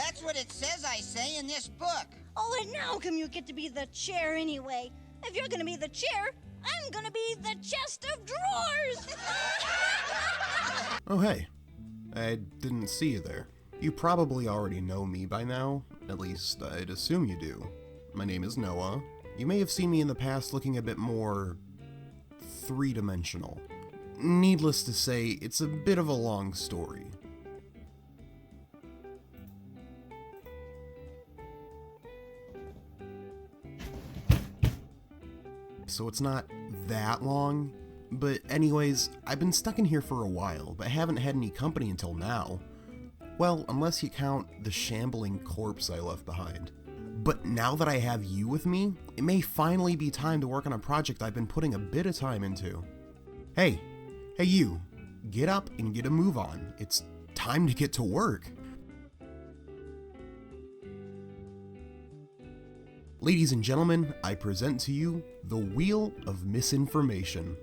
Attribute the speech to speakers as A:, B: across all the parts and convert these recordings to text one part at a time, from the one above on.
A: That's what it says, I say, in this book.
B: Oh, and now come you get to be the chair anyway. If you're gonna be the chair, I'm gonna be the chest of drawers.
C: Oh hey, I didn't see you there. You probably already know me by now, at least I'd assume you do. My name is Noah. You may have seen me in the past looking a bit more three-dimensional. Needless to say, it's a bit of a long story. So it's not that long, but anyways, I've been stuck in here for a while, but haven't had any company until now. Well, unless you count the shambling corpse I left behind. But now that I have you with me, it may finally be time to work on a project I've been putting a bit of time into. Hey you, get up and get a move on. It's time to get to work. Ladies and gentlemen, I present to you the Wheel of Misinformation.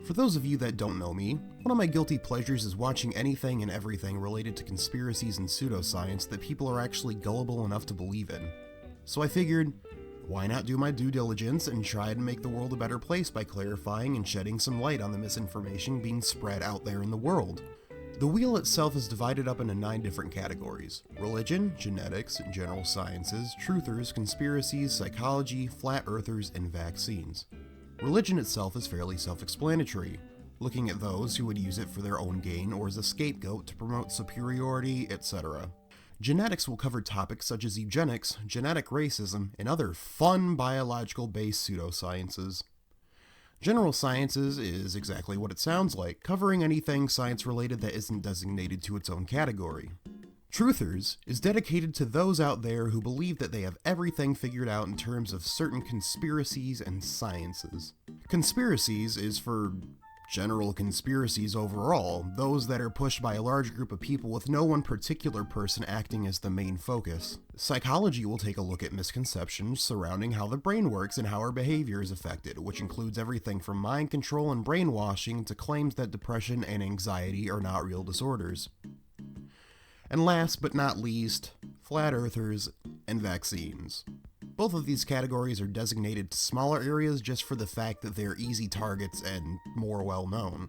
C: For those of you that don't know me, one of my guilty pleasures is watching anything and everything related to conspiracies and pseudoscience that people are actually gullible enough to believe in. So I figured, why not do my due diligence and try and make the world a better place by clarifying and shedding some light on the misinformation being spread out there in the world. The wheel itself is divided up into 9 different categories: religion, genetics, general sciences, truthers, conspiracies, psychology, flat earthers, and vaccines. Religion itself is fairly self-explanatory, looking at those who would use it for their own gain or as a scapegoat to promote superiority, etc. Genetics will cover topics such as eugenics, genetic racism, and other fun biological-based pseudosciences. General sciences is exactly what it sounds like, covering anything science-related that isn't designated to its own category. Truthers is dedicated to those out there who believe that they have everything figured out in terms of certain conspiracies and sciences. Conspiracies is for general conspiracies overall, those that are pushed by a large group of people with no one particular person acting as the main focus. Psychology will take a look at misconceptions surrounding how the brain works and how our behavior is affected, which includes everything from mind control and brainwashing to claims that depression and anxiety are not real disorders. And last but not least, flat earthers and vaccines. Both of these categories are designated to smaller areas just for the fact that they're easy targets and more well known.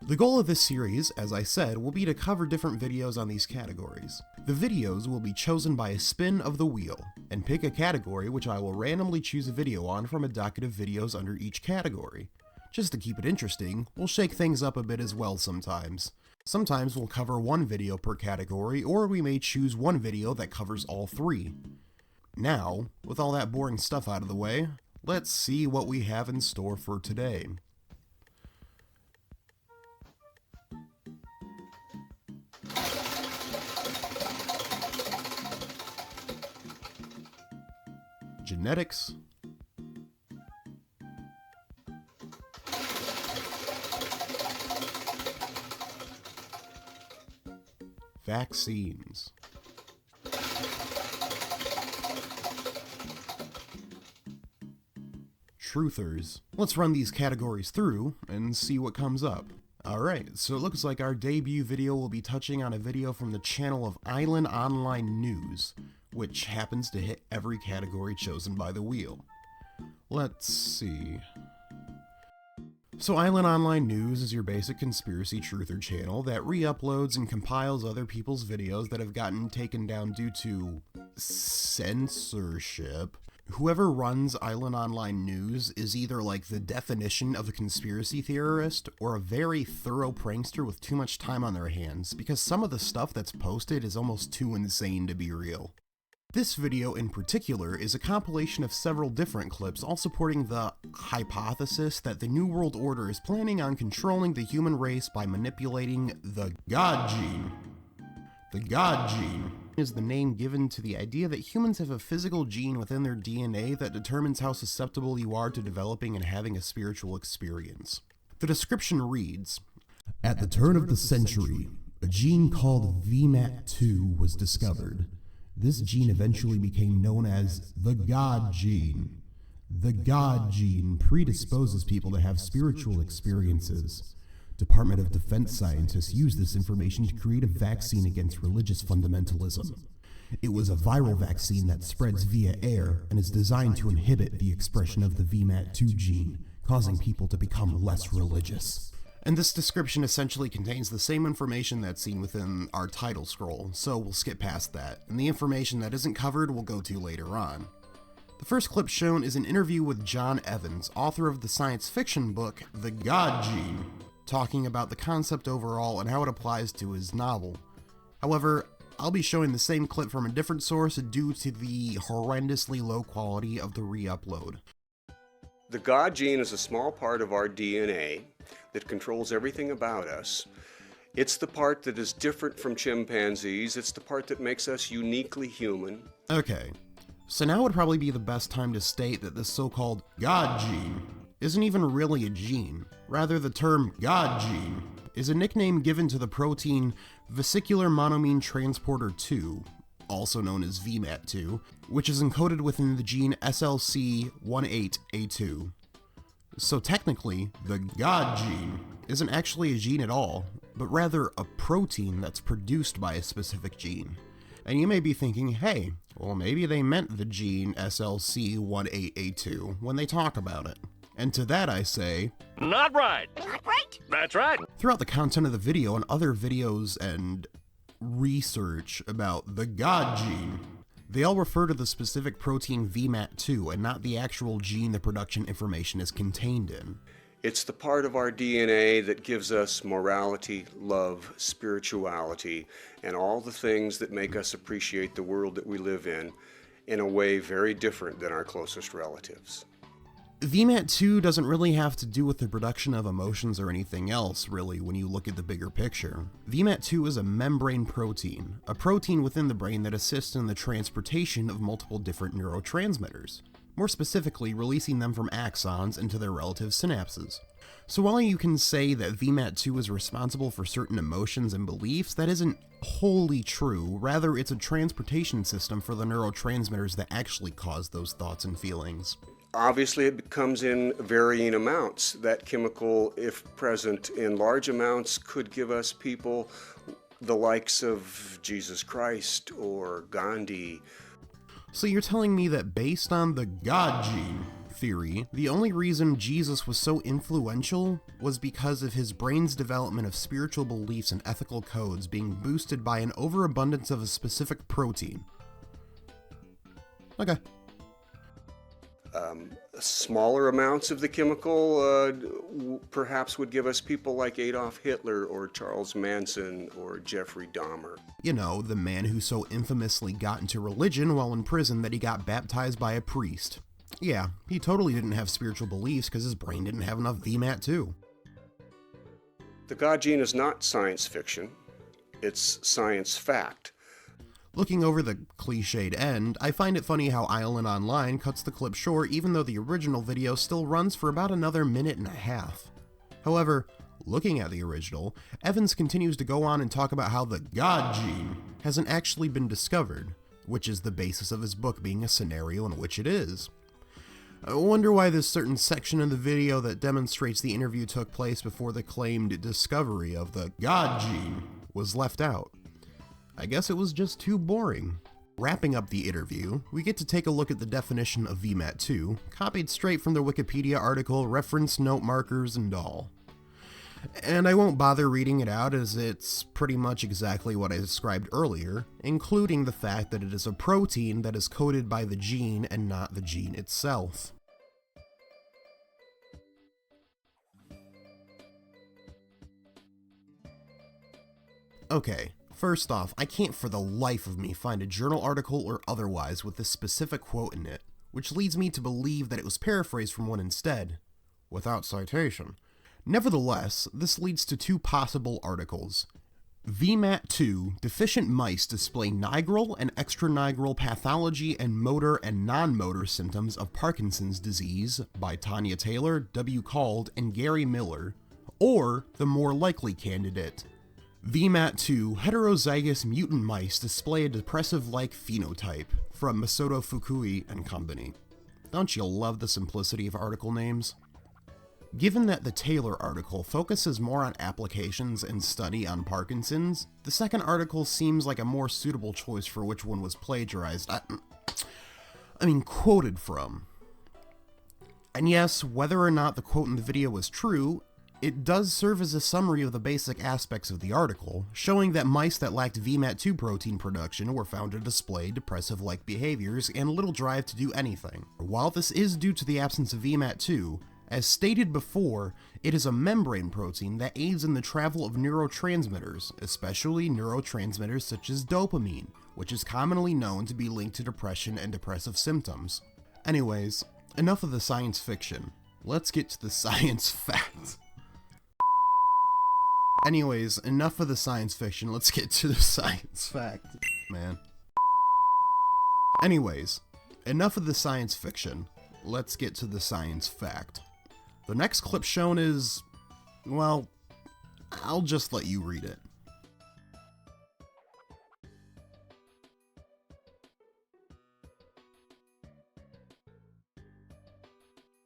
C: The goal of this series, as I said, will be to cover different videos on these categories. The videos will be chosen by a spin of the wheel, and pick a category which I will randomly choose a video on from a docket of videos under each category. Just to keep it interesting, we'll shake things up a bit as well sometimes. Sometimes we'll cover one video per category, or we may choose one video that covers all 3. Now, with all that boring stuff out of the way, let's see what we have in store for today. Genetics, vaccines, truthers. Let's run these categories through and see what comes up. Alright, so it looks like our debut video will be touching on a video from the channel of Island Online News, which happens to hit every category chosen by the wheel. Let's see. So Island Online News is your basic conspiracy truther channel that re-uploads and compiles other people's videos that have gotten taken down due to censorship. Whoever runs Island Online News is either like the definition of a conspiracy theorist or a very thorough prankster with too much time on their hands, because some of the stuff that's posted is almost too insane to be real. This video in particular is a compilation of several different clips all supporting the hypothesis that the New World Order is planning on controlling the human race by manipulating the God gene. The God gene is the name given to the idea that humans have a physical gene within their DNA that determines how susceptible you are to developing and having a spiritual experience. The description reads, "At the turn of the century, a gene called VMAT2 was discovered. This gene eventually became known as the God gene. The God gene predisposes people to have spiritual experiences. Department of Defense scientists use this information to create a vaccine against religious fundamentalism. It was a viral vaccine that spreads via air and is designed to inhibit the expression of the VMAT2 gene, causing people to become less religious. And this description essentially contains the same information that's seen within our title scroll, so we'll skip past that, and the information that isn't covered we'll go to later on. The first clip shown is an interview with John Evans, author of the science fiction book The God Gene, talking about the concept overall and how it applies to his novel. However, I'll be showing the same clip from a different source due to the horrendously low quality of the re-upload.
D: The God gene is a small part of our DNA that controls everything about us. It's the part that is different from chimpanzees. It's the part that makes us uniquely human.
C: Okay, so now would probably be the best time to state that this so-called God gene isn't even really a gene. Rather, the term God gene is a nickname given to the protein vesicular monoamine transporter 2, also known as VMAT2, which is encoded within the gene SLC18A2. So technically, the God gene isn't actually a gene at all, but rather a protein that's produced by a specific gene. And you may be thinking, hey, well maybe they meant the gene SLC18A2 when they talk about it. And to that I say,
E: not right.
A: Not right?
E: That's right.
C: Throughout the content of the video and other videos and research about the God gene, they all refer to the specific protein VMAT2 and not the actual gene the production information is contained in.
D: It's the part of our DNA that gives us morality, love, spirituality, and all the things that make us appreciate the world that we live in a way very different than our closest relatives.
C: VMAT2 doesn't really have to do with the production of emotions or anything else, really, when you look at the bigger picture. VMAT2 is a membrane protein, a protein within the brain that assists in the transportation of multiple different neurotransmitters, more specifically releasing them from axons into their relative synapses. So while you can say that VMAT2 is responsible for certain emotions and beliefs, that isn't wholly true. Rather, it's a transportation system for the neurotransmitters that actually cause those thoughts and feelings.
D: Obviously, it comes in varying amounts. That chemical, if present in large amounts, could give us people the likes of Jesus Christ or Gandhi.
C: So you're telling me that based on the God gene theory, the only reason Jesus was so influential was because of his brain's development of spiritual beliefs and ethical codes being boosted by an overabundance of a specific protein? Okay.
D: Smaller amounts of the chemical perhaps would give us people like Adolf Hitler or Charles Manson or Jeffrey Dahmer.
C: You know, the man who so infamously got into religion while in prison that he got baptized by a priest. Yeah, he totally didn't have spiritual beliefs because his brain didn't have enough VMAT2.
D: The God gene is not science fiction, it's science fact.
C: Looking over the cliched end, I find it funny how Island Online cuts the clip short even though the original video still runs for about another minute and a half. However, looking at the original, Evans continues to go on and talk about how the God gene hasn't actually been discovered, which is the basis of his book being a scenario in which it is. I wonder why this certain section of the video that demonstrates the interview took place before the claimed discovery of the God gene was left out. I guess it was just too boring. Wrapping up the interview, we get to take a look at the definition of VMAT2, copied straight from the Wikipedia article, reference note markers and all. And I won't bother reading it out as it's pretty much exactly what I described earlier, including the fact that it is a protein that is coded by the gene and not the gene itself. Okay. First off, I can't for the life of me find a journal article or otherwise with this specific quote in it, which leads me to believe that it was paraphrased from one instead, without citation. Nevertheless, this leads to two possible articles. VMAT2 deficient mice display nigral and extranigral pathology and motor and non-motor symptoms of Parkinson's disease by Tanya Taylor, W. Cald, and Gary Miller, or the more likely candidate. VMAT2 heterozygous mutant mice display a depressive-like phenotype from Masato Fukui and Company. Don't you love the simplicity of article names? Given that the Taylor article focuses more on applications and study on Parkinson's, the second article seems like a more suitable choice for which one was plagiarized. I mean, quoted from. And yes, whether or not the quote in the video was true, it does serve as a summary of the basic aspects of the article, showing that mice that lacked VMAT2 protein production were found to display depressive-like behaviors and little drive to do anything. While this is due to the absence of VMAT2, as stated before, it is a membrane protein that aids in the travel of neurotransmitters, especially neurotransmitters such as dopamine, which is commonly known to be linked to depression and depressive symptoms. Anyways, enough of the science fiction. Let's get to the science facts. Anyways, enough of the science fiction, let's get to the science fact, man. Anyways, enough of the science fiction, let's get to the science fact. The next clip shown is, well, I'll just let you read it.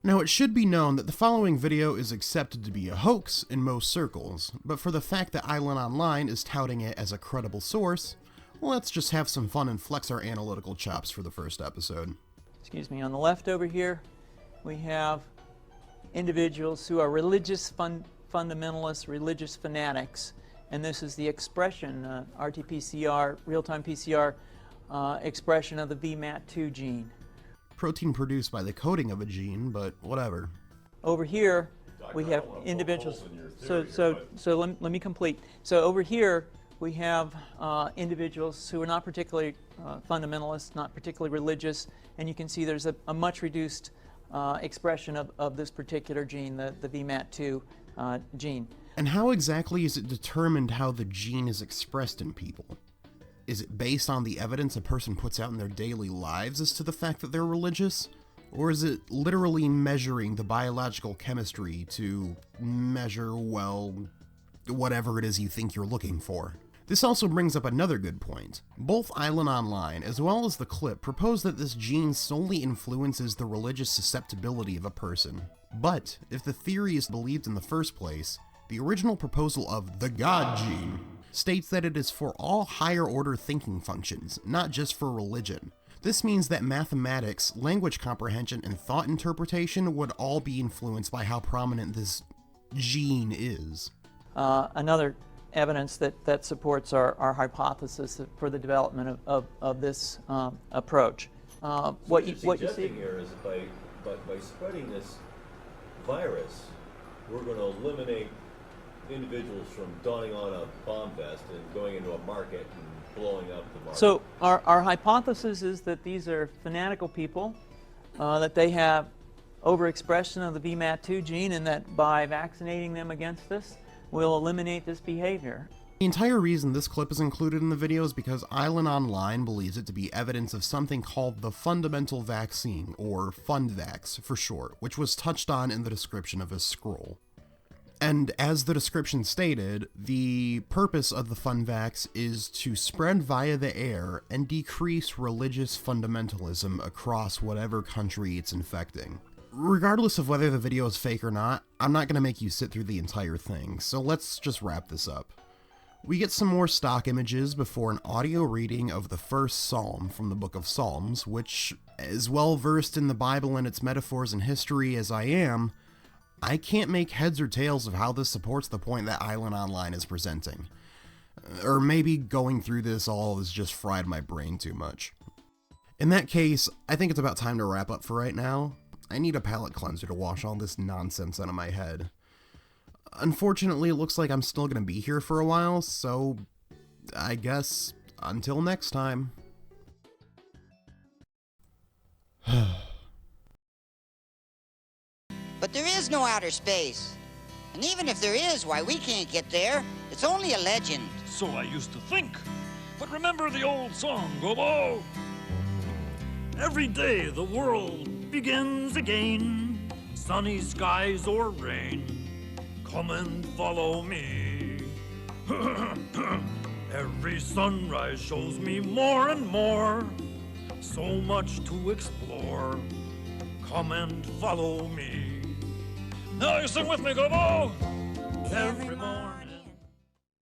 C: Now, it should be known that the following video is accepted to be a hoax in most circles, but for the fact that Island Online is touting it as a credible source, let's just have some fun and flex our analytical chops for the first episode.
E: Excuse me, on the left over here, we have individuals who are religious fundamentalists, religious fanatics, and this is the expression, RT-PCR, real-time PCR expression of the VMAT2 gene.
C: Protein produced by the coding of a gene, but whatever.
E: Over here, we have individuals. So let me complete. So over here, we have individuals who are not particularly fundamentalists, not particularly religious, and you can see there's a much reduced expression of this particular gene, the VMAT2 gene.
C: And how exactly is it determined how the gene is expressed in people? Is it based on the evidence a person puts out in their daily lives as to the fact that they're religious? Or is it literally measuring the biological chemistry to measure, well, whatever it is you think you're looking for? This also brings up another good point. Both Island Online, as well as the clip, propose that this gene solely influences the religious susceptibility of a person. But, if the theory is believed in the first place, the original proposal of the God gene states that it is for all higher order thinking functions, not just for religion. This means that mathematics, language comprehension, and thought interpretation would all be influenced by how prominent this gene is.
E: Another evidence that supports our hypothesis for the development of this approach. What you see
F: here is by spreading this virus, we're going to eliminate individuals from donning on a bomb vest and going into a market and blowing up the market.
E: So our hypothesis is that these are fanatical people, that they have overexpression of the VMAT2 gene, and that by vaccinating them against this, we'll eliminate this behavior.
C: The entire reason this clip is included in the video is because Island Online believes it to be evidence of something called the fundamental vaccine, or funvax for short, which was touched on in the description of his scroll. And as the description stated, the purpose of the funvax is to spread via the air and decrease religious fundamentalism across whatever country it's infecting. Regardless of whether the video is fake or not, I'm not going to make you sit through the entire thing, so let's just wrap this up. We get some more stock images before an audio reading of the first psalm from the book of Psalms, which, as well versed in the Bible and its metaphors and history as I am, I can't make heads or tails of how this supports the point that Island Online is presenting. Or maybe going through this all has just fried my brain too much. In that case, I think it's about time to wrap up for right now. I need a palate cleanser to wash all this nonsense out of my head. Unfortunately, it looks like I'm still going to be here for a while, so I guess until next time.
A: But there is no outer space. And even if there is, why, we can't get there. It's only a legend.
G: So I used to think. But remember the old song, Gobo? Every day the world begins again. Sunny skies or rain. Come and follow me. Every sunrise shows me more and more. So much to explore. Come and follow me. Now you sing with me, Gobo. Every